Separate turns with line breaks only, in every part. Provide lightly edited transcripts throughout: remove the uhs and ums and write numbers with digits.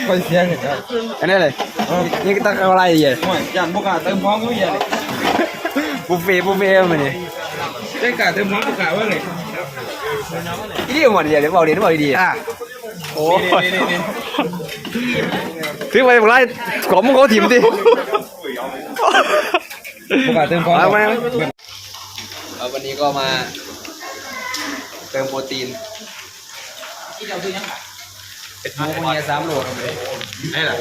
ก็เสียเห็นครับ
อันนี้เลยนี่ก็ต้องเอาอะไรอย่าง
โอ้ยยันพวกกาเติมพร้อมก็เยอะเลย
บุฟเฟ่มาเนี่ย
ได้กาเติมพร้อมพวกกาว่าไง
ที่หมดเดี๋ยวบอกดีอ่ะโอ้ซื้อไปบอกไรของมึงเขาถิ่มดิ
พวกกาเติมพร้อม
วันนี้ก็มาเติมโปรตีนเป็นหมูคนนี้3 โลครับเลยนี่แหละ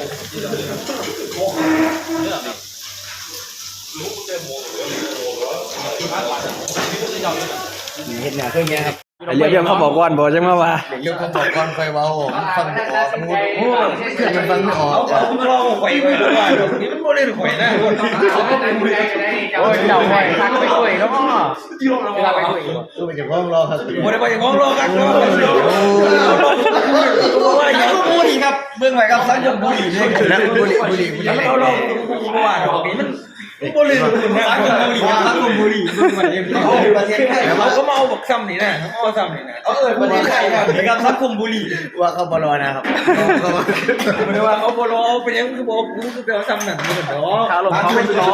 เห็นหน้าเครื่องนี้ครับเรื่องเขาบอกก่อนบอกจังมาว่า
เรื่องของก่อนไฟเบาฟังไม่ออกมูดมันฟังไม่ออก
เอาเราไข่ไว้ด้วยนี่มันโมเดลไข่นะ
โอ้ยเจ้าไฟทักไปด้วยแล้วก็เวลาไปด้วยคือมันจะร้องรอครับ
โมเดลไปอย่างงอกันเนาะว่าอย่างบุหรี่ครับเบื้องไหนครับสังคมบุหรี่เนี่ยแล้วบุหรี่เราว่าดอกนี้มันบุหรี่สังคมบุหรี่เบื้องไหนประเทศไทยเราก็มาเอาบักซ้ำนี่นะเอาซ้ำนี่นะเอาประเทศไทยนะครับสังคมบุหรี่
ว่าเขาบอลนะครับ
ไม่ได้ว่าเขาบอลเป็นยังคือบอกกูคือเอาซ้ำนั่นไม่ได้หรอกเขาเป็นรอ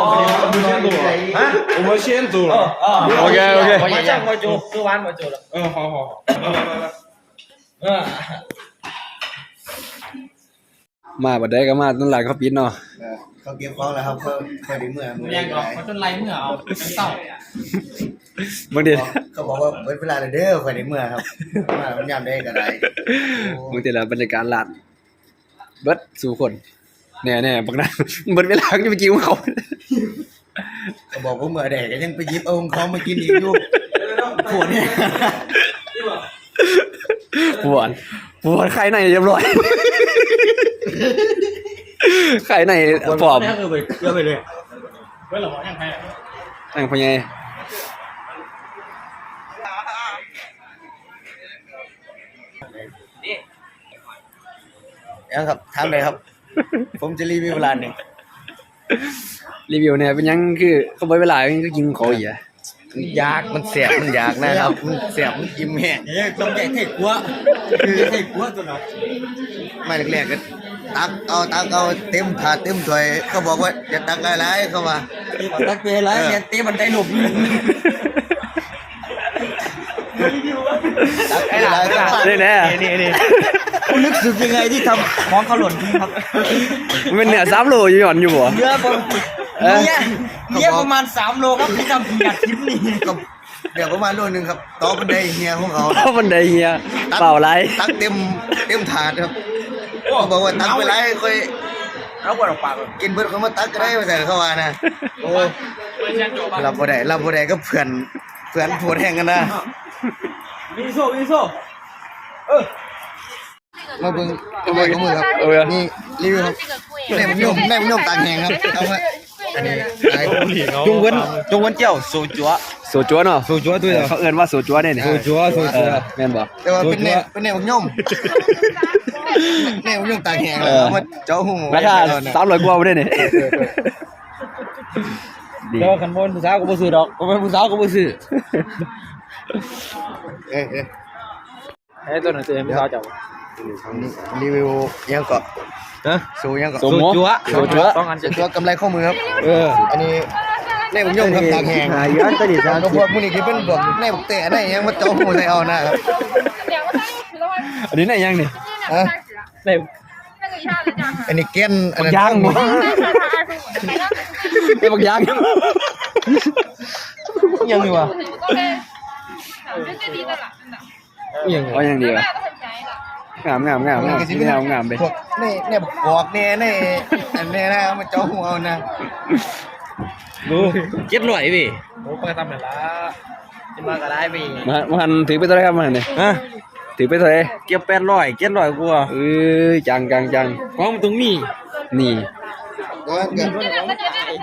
ฮะผมมาเชียนตัว
โอเค
มาจ้างมาโจคือวันมาโจแล้วพอ
มาบัดได้ก็มาต้นหลังเขาปิดเนาะ
เขาเก็บของแล้วครับเขาไปถึงเมื่อมือ
ยังก่อนมันจนไรเมื่อเอาเต่า
บางที
เขาบอกว่าเวลาเด้อไปถึงเมื่อครับมามันยามได้ก็ได้
บางทีแล้วบรรยากาศลาดเบิดสู่คนแน่บางนั้นเบิดเวลาจะไปกินของเขา
เขาบอกว่าเมื่อแดกก็ยังไปยิบเอาของเขามากินอีกอยู่ปวดเนี่ย
ปวดไข่ในเรียบร้อยไข่ในปลอม
เออไปเลย
เว้ยหรอยังไง
นั่งพะไง
ยังครับทำเลยครับ ผมจะรีวิวร้านหนึ่ง
รีวิวเนี่ยเป็นยังคือเขาบอกเวลาก็ยิงเขาอีกอะ
ยากมันเสียบมันยากนะครับมันเสียบมันอิ่มแห้ง
ต้องแยกเทกัวคือเทกัวตัวไหน
ไม่แรกๆก็ตักเอาเต็มถาดเต็มถ้วยเขาบอกว่าจะตักหลายๆเข้ามา
ตักเปรย์แล้วเนี่ยตีมันได้หลุม
ตักหลายๆเข้ามา
นี่แน่
คุณนึกสึกยังไงที่ทำของเขาหล่นทิ้งครับ
มันเป็นเนี่ย3 โลอยู่หย่อนอยู่บ่
เนื้อประมาณ3 โลครับที่ทำกัดทิ้งนี่
ก็เดี๋ยวประมาณโลนึงครับต่อบันไดเฮียของเขา
เพราะมันได้เฮียเปล่าไร
ตักเต็มถาดครับเขาบอกว่าตักไปหลายค่อย
เอากระปาก
กินเบิดเขามาตักก็ได้มาแต่เขาว่านะโอ้รับบ่ได้ก็เพื่อนปวดแห้งกันนะ
วิโซ
มาเบิ่งของมือครับนี่รีวิวครับแม่มันนุ่มตากแห้งครับเอามาอันนี้ไอ้
จงวันเจ้าสูจัว
สูจัวเนาะ
สูจัวด้วย
เขาเอิ้นว่าสูจัวเนี่ย
สูจัว
แม่นบ่
แต่ว่าเป็นแนวบักย่อมแนวบักย่อมตากแห้งเอามาเจ้าหู
ราคา300 กว่าบ่ได้นี่ดี
เดี๋ยวขันบนผู้สาวก็บ่ซื้อดอกบ่เป็นผู้สาวก็บ่ซื้อ
เอ้ย
ไอ้ตัวนั้นตัวผู้สาวเจ้า
รีวิวยังเกาะ
ฮะ
สูยังเกาะ
สูจัว
ต้องอัน
ตัวกำไรข้อมือครับ อันนี้แนวบักย่อมครับตากแห้ง
หาอยู่อันตนี้
ก็พวกมื้อนี้ที่เป็นพวกแนวบักแต่ได้ยังมาเจ้าหูใส่เอานะครับ
อันนี้ไหนยังนี่
ฮะ
ได้
那个一下子这样
อันนี้เก้นอันนั้น
ย่างบ่
325
ไอ้บักย่าง
ยังอยู่อ่ะ
我刚才我觉得最低的了，真的，
ยัง
อ๋อยังดี
国
ว่ะ
外都很便宜的。
งามไป
พวกนี่บักกอกนี่อันนี้นะมาเจ้าหูเอานะ
ดู700พี่โอ้ไปทำนั่นล่ะสิมาก็ได้พี่
มาหันถือไปเท่าไหร่ครับมันนี่
ฮะ
ถือไปเท่าไหร่
เก็บ700กว่า
จัง
ของมันตรงนี้
นี่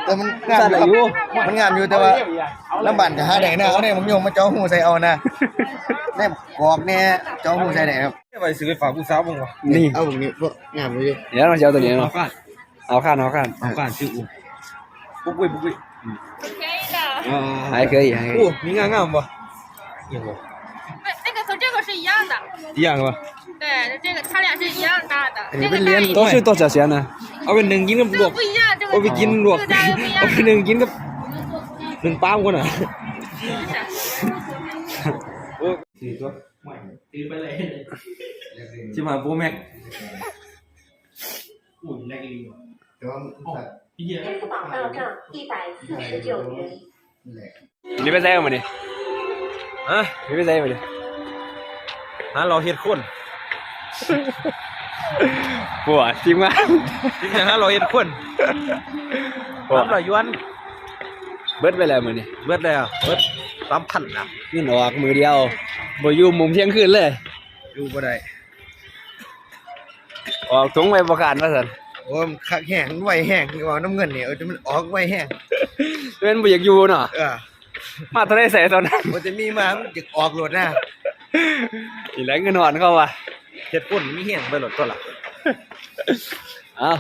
แต่มันงามอยู่มันงามอยู่แต่ว่าลำบากจะหาได้นะเอาเนี่ยผมโยมมาเจ้าหูใส่เอานะเนี่ยกอกเนี่ยเจ้าหูใส่ได้ครับ
ไปซื้อไปฝากผู้สาวบ้างวะ
นี่
เอาแบบนี้พวกงามอยู่
เดี๋ยวเราจะเอาตัวนี้เนาะ เอาข้าน
เอาการซื้ออุ้มปุ๊บ
很便宜的，
หายเคย
โอ้มีงามป่ะยังบ่
那个和这个是一样的，
一样ป่ะ
对，这这个他俩是一样大的，
อัน
这
นี้
个
เป็นเหรีย
大
ญ
一
ตัว
点，
ชื่อตัวเสียนะ
เอาเป็นหนึ่งกินกับล
这
ว
个
ก
不一样，这个
เอาไปกินลวก
这个价格不一样
เอา。ไปหนึ่งกินกับหนึ่งปาล์มกันอ่ะสี่ตัวตีไปเลยชิมาโปรแม็ก
อุ่นแรกลิง
แต่ว่า
พี่เหี้ย
支付宝到账149元。
นี่ไปใส่มาดิ
ฮะ
นี่ไปใส่มาดิ
หาเราเฮ็ดคน
ปวดทีมงาน
จริงๆหาเราเฮ็ดคน
ปวด
300 หยวน
เบิดไปแล้วมื้อนี้
เบิดแล้วเบิด3,000อ่ะ
เงินออกมือเดียวบ่อยู่มุมเที่ยงคืนเลย
อยู่บ่ได้
ออกถุงไว้บ่คานว่าซั่น
โอ้มันคักแห้งไวแห้งที่ว่าน้ำเงินเนี่ยจะมันออกไวแห้ง
เป็นบ่อยากอยู่เนาะ มาเท่าได้ใส่ตอนนั้น
มันจะมีมามันจะออกโหลดนะ
อีแหลงเงินหอนเข้าว่ะ
เฮ็ดคนมีแห้งไปหลดตัวละ
เอ้า